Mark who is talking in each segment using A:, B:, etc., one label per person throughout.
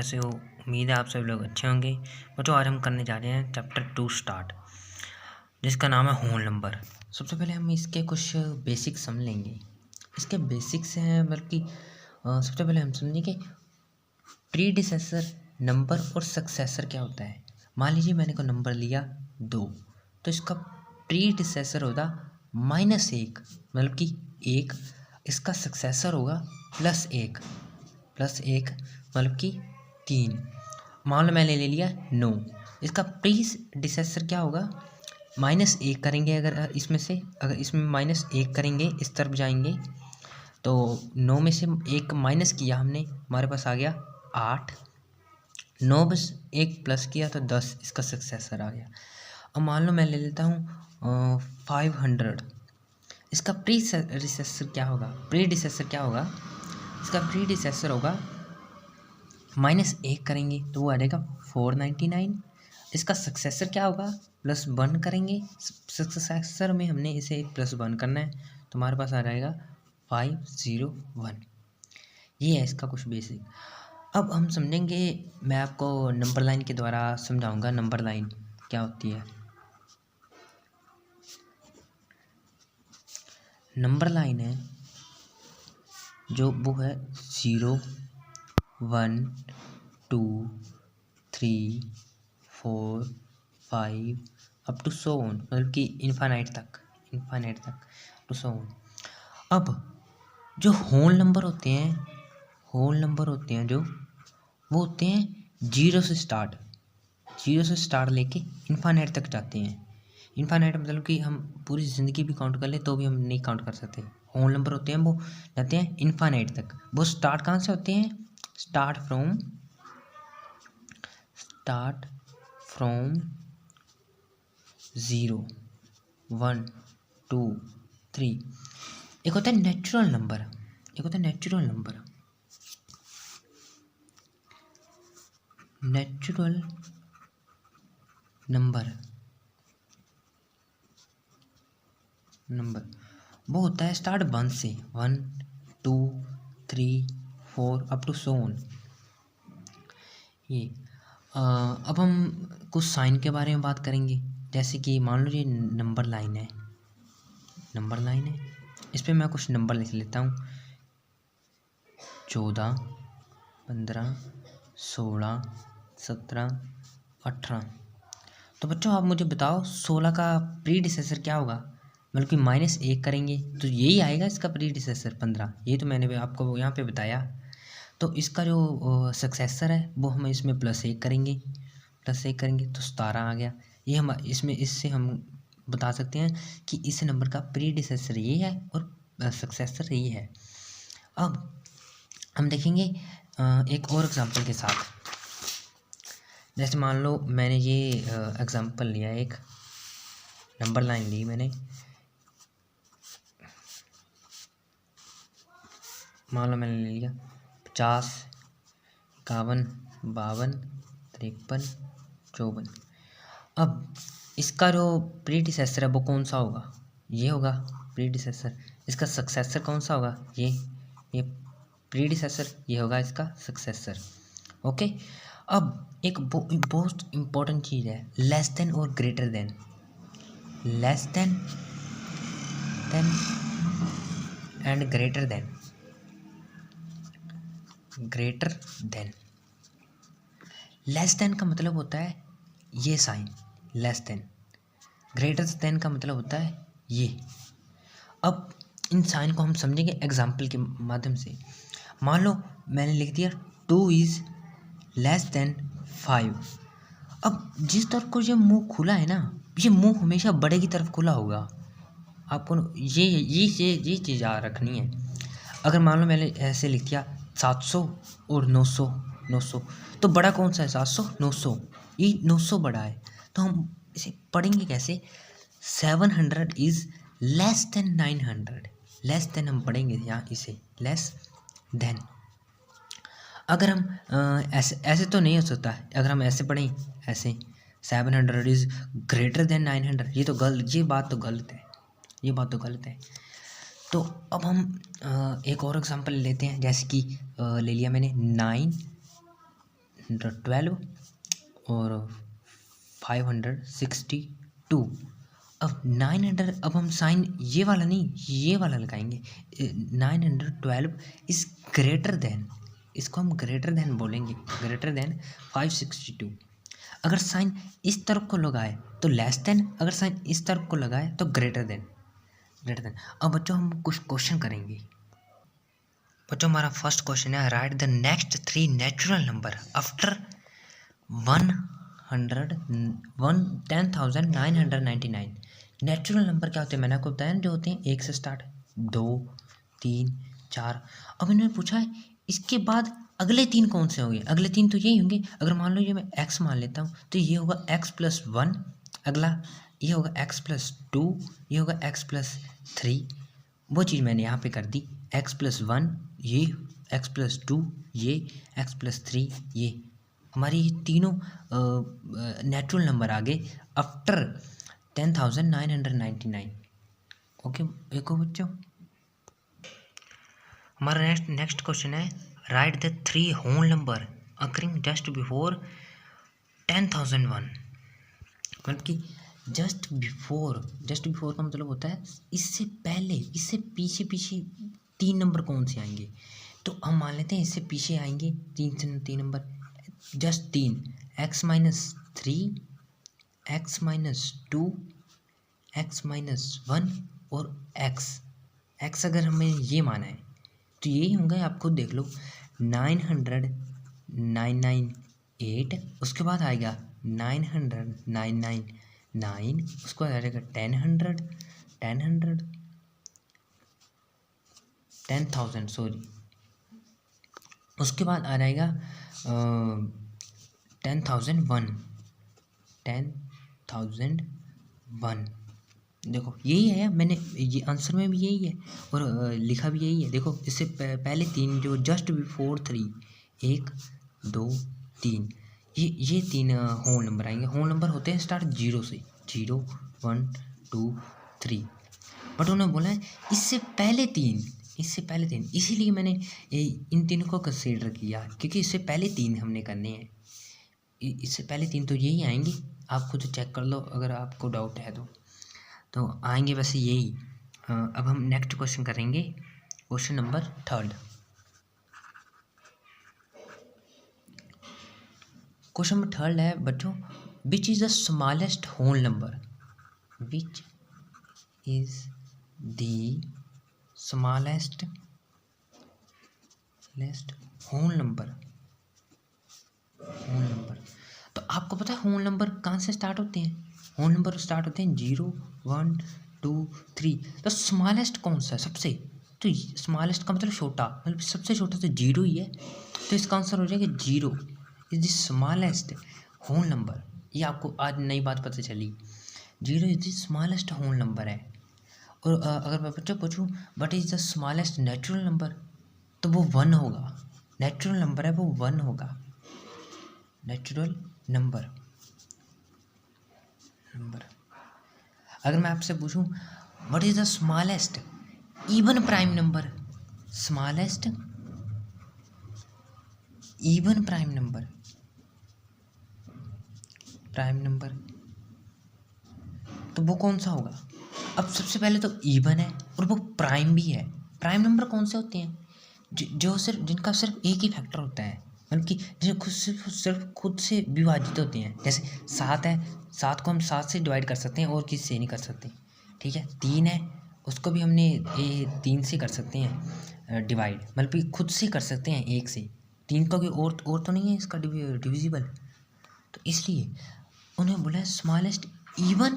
A: कैसे हो। उम्मीद है आप सभी लोग अच्छे होंगे। बच्चों आज हम करने जा रहे हैं चैप्टर 2 स्टार्ट, जिसका नाम है होल नंबर। सबसे पहले हम इसके कुछ बेसिक्स समझ लेंगे। इसके बेसिक्स हैं बल्कि सबसे पहले हम समझेंगे प्रीडिसेसर नंबर और सक्सेसर क्या होता है। मान लीजिए मैंने को नंबर लिया 2, तो इसका प्रीडिसेसर होगा -1 मतलब कि 1। इसका सक्सेसर होगा +1 मतलब कि 3। मान लो मैंने ले लिया 9, इसका प्रीडिसेसर क्या होगा -1 करेंगे। अगर इसमें -1 करेंगे, इस तरफ जाएंगे तो 9 में से 1 माइनस किया हमने, हमारे पास आ गया 8। 9 में से 1 प्लस किया तो 10, इसका सक्सेसर आ गया। अब मान लो मैं ले लेता हूँ 500, इसका प्रीडिसेसर क्या होगा इसका प्रीडिसेसर होगा -1 करेंगे तो वो आ जाएगा 499। इसका सक्सेसर क्या होगा +1 करेंगे, सक्सेसर में हमने इसे +1 करना है तो हमारे पास आ जाएगा 501। ये है इसका कुछ बेसिक। अब हम समझेंगे, मैं आपको नंबर लाइन के द्वारा समझाऊंगा नंबर लाइन क्या होती है। नंबर लाइन है जो वो है 0 1 2 3 4 5 अप टू सो ऑन, मतलब कि इन्फानाइट तक टू सो ऑन। अब जो होल नंबर होते हैं जो वो होते हैं 0 से स्टार्ट लेके इन्फानाइट तक जाते हैं। इन्फानाइट मतलब कि हम पूरी ज़िंदगी भी काउंट कर ले तो भी हम नहीं काउंट कर सकते। होल नंबर होते हैं वो जाते हैं इन्फानाइट तक। वो स्टार्ट कहाँ से होते हैं? Start from 0 1 2 3। एक होता है नेचुरल नंबर, नेचुरल नंबर वो होता है स्टार्ट 1 से, 1 2 3 4 अप टू सो ऑन। ये अब हम कुछ साइन के बारे में बात करेंगे। जैसे कि मान लो ये नंबर लाइन है, इस पर मैं कुछ नंबर लिख लेता हूँ 14 15 16 17 18। तो बच्चों आप मुझे बताओ 16 का प्रीडिसेसर क्या होगा? मतलब कि -1 करेंगे तो यही आएगा इसका प्रीडिसेसर 15। ये तो मैंने आपको यहाँ पे बताया। तो इसका जो सक्सेसर है वो हम इसमें +1 करेंगे तो 17 आ गया। ये हम इससे हम बता सकते हैं कि इस नंबर का प्रीडिसेसर ये है और सक्सेसर ये है। अब हम देखेंगे एक और एग्जांपल के साथ। जैसे मान लो मैंने ये एग्जांपल लिया, एक नंबर लाइन ली मैंने। मान लो मैंने ले लिया 50 51 52 53 54। अब इसका जो प्रीडिसेसर है वो कौन सा होगा? ये होगा प्रीडिसेसर। इसका सक्सेसर कौन सा होगा? ये प्रीडिसेसर, ये होगा इसका सक्सेसर। ओके। अब एक बहुत इम्पोर्टेंट चीज़ है, लेस देन और greater than. Less than and greater than. Less than का मतलब होता है ये sign less than, greater than का मतलब होता है ये। अब इन साइन को हम समझेंगे एग्जाम्पल के माध्यम से। मान लो मैंने लिख दिया 2 इज़ लेस देन 5। अब जिस तरफ को ये मुंह खुला है ना, ये मुंह हमेशा बड़े की तरफ खुला होगा। आपको ये चीज़ याद रखनी है। अगर मान लो मैंने ऐसे लिख दिया 700 और 900 तो बड़ा कौन सा है? 700 900, ये 900 बड़ा है। तो हम इसे पढ़ेंगे कैसे? 700 is less than 900। Less than हम पढ़ेंगे यहाँ, इसे लेस देन। अगर हम ऐसे तो नहीं हो सकता। अगर हम ऐसे पढ़ें, ऐसे 700 इज़ ग्रेटर देन 900, ये बात तो गलत है। तो अब हम एक और एग्जांपल लेते हैं। जैसे कि ले लिया मैंने 912 और 562। अब 900, अब हम साइन ये वाला नहीं ये वाला लगाएंगे। 912 इज़ ग्रेटर देन, इसको हम ग्रेटर देन बोलेंगे, ग्रेटर देन 562। अगर साइन इस तरफ को लगाए तो लेस देन, अगर साइन इस तरफ को लगाए तो ग्रेटर देन, ग्रेटर देन। अब बच्चों हम कुछ क्वेश्चन करेंगे। बच्चों हमारा फर्स्ट क्वेश्चन है, write the next 3 natural number after 10,999। Natural number क्या होते हैं, मैंने आपको बताया जो होते हैं 1 से स्टार्ट, 2, 3, 4। अब इन्होंने पूछा है इसके बाद अगले 3 कौन से होंगे, अगले 3 तो यही होंगे। अगर मान लो ये मैं x मान लेता हूँ तो ये होगा x+1, अगला ये होगा x+2, ये होगा x+3। वो चीज़ मैंने यहाँ पे कर दी, x+1 ये, x+2 ये, x+3 ये। हमारी ये तीनों नेचुरल नंबर आ गए आफ्टर 10,999। ओके देखो बच्चों, हमारा नेक्स्ट क्वेश्चन है, write the 3 whole number occurring just before 10,001। मतलब कि जस्ट बिफोर का मतलब होता है इससे पहले, इससे पीछे 3 नंबर कौन से आएंगे। तो हम मान लेते हैं इससे पीछे आएंगे 3 number, just 3, x-3, x-2, x-1 और x अगर हमें ये माना है तो यही होंगे, आप खुद देख लो। 900,998, उसके बाद आएगा 900,999, उसके बाद आ जाएगा 10,000 सॉरी, उसके बाद आ जाएगा 10,001। देखो यही है, मैंने ये आंसर में भी यही है और लिखा भी यही है। देखो इससे पहले 3 जो जस्ट बिफोर 3, 1, 2, 3, ये 3 होल नंबर आएंगे। होल नंबर होते हैं स्टार्ट 0 से, 0, 1, 2, 3। बट उन्होंने बोला है इससे पहले 3, इसीलिए मैंने इन तीनों को कंसीडर किया, क्योंकि इससे पहले 3 हमने करने हैं। इससे पहले 3 तो यही आएंगे, आप खुद चेक कर लो अगर आपको डाउट है तो आएंगे वैसे यही। अब हम नेक्स्ट क्वेश्चन करेंगे, क्वेश्चन नंबर 3। क्वेश्चन नंबर 3 है बच्चों, which is the smallest whole number, which is the smallest whole number. तो आपको पता है होल नंबर कहाँ से स्टार्ट होते हैं, होल नंबर स्टार्ट होते हैं 0, 1, 2, 3। तो स्मॉलेस्ट कौन सा है सबसे, तो स्मॉलेस्ट का मतलब छोटा, मतलब सबसे छोटा तो 0 ही है। तो इसका आंसर हो जाएगा 0 is the smallest whole number. ये आपको आज नई बात पता चली, 0 is the smallest whole number है। और अगर मैं बच्चा पूछूं what is the smallest natural number, तो वो 1 होगा। नेचुरल नंबर है वो 1 होगा, नेचुरल नंबर। अगर मैं आपसे पूछूं what is the smallest even prime number, smallest even prime number, तो वो कौन सा होगा। अब सबसे पहले तो इवन है और वो प्राइम भी है। प्राइम नंबर कौन से होते हैं, जो सिर्फ जिनका सिर्फ एक ही फैक्टर होता है, मतलब कि जो सिर्फ खुद से विभाजित होते हैं। जैसे 7 है, 7 को हम 7 से डिवाइड कर सकते हैं और किसी से नहीं कर सकते, ठीक है। 3 है, उसको भी हमने 3 से कर सकते हैं डिवाइड, मतलब कि खुद से कर सकते हैं 1 से। 3 का कोई और तो नहीं है इसका डिविजिबल, तो इसलिए उन्हें बोला है smallest even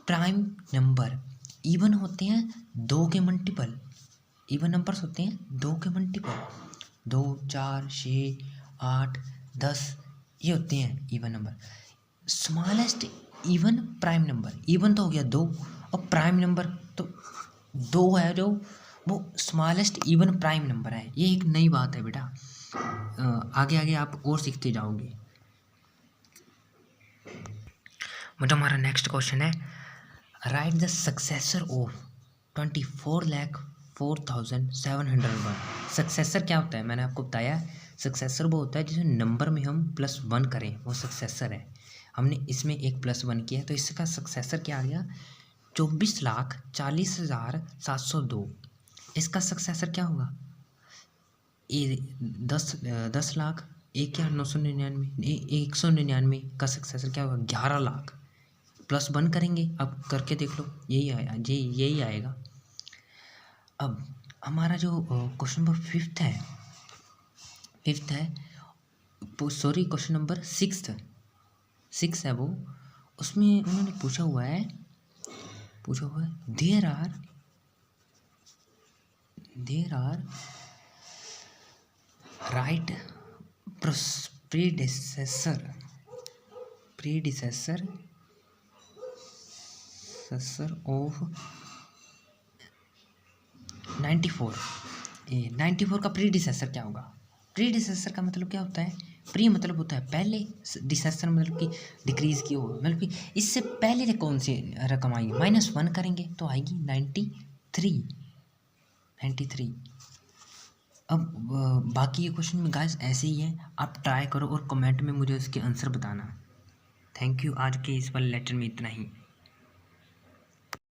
A: prime number. Even होते हैं 2 के मल्टीपल, इवन नंबर्स होते हैं 2 के मल्टीपल, 2, 4, 6, 8, 10 ये होते हैं even number. Smallest even prime number, even तो हो गया 2 और प्राइम नंबर तो 2 है, जो वो स्मॉलेस्ट इवन प्राइम नंबर है। ये एक नई बात है बेटा, आगे आप और सीखते जाओगे। मतलब हमारा नेक्स्ट क्वेश्चन है, write the successor of 24,04,701। Successor क्या होता है, मैंने आपको बताया सक्सेसर वो होता है जिसमें नंबर में हम +1 करें, वो सक्सेसर है। हमने इसमें एक +1 किया है तो इसका सक्सेसर क्या आ गया, 24,40,702। इसका सक्सेसर क्या होगा, 10 लाख 1,999, 199 का सक्सेसर क्या होगा, 11 लाख। +1 करेंगे, अब करके देख लो, यही आया, यही आएगा। अब हमारा जो क्वेश्चन नंबर फिफ्थ है, सॉरी क्वेश्चन नंबर सिक्स है वो, उसमें उन्होंने पूछा हुआ है there are write predecessor of 94। 94 का प्रीडिसेसर क्या होगा, प्रीडिसेसर का मतलब क्या होता है, प्री मतलब होता है पहले, डिसेसर मतलब कि डिक्रीज की हो, मतलब कि इससे पहले कौन सी रकम आएगी, -1 करेंगे तो आएगी 93। अब बाकी ये क्वेश्चन में गाइस ऐसे ही है, आप ट्राई करो और कमेंट में मुझे उसके आंसर बताना। थैंक यू, आज के इस वाले लेक्चर में इतना ही।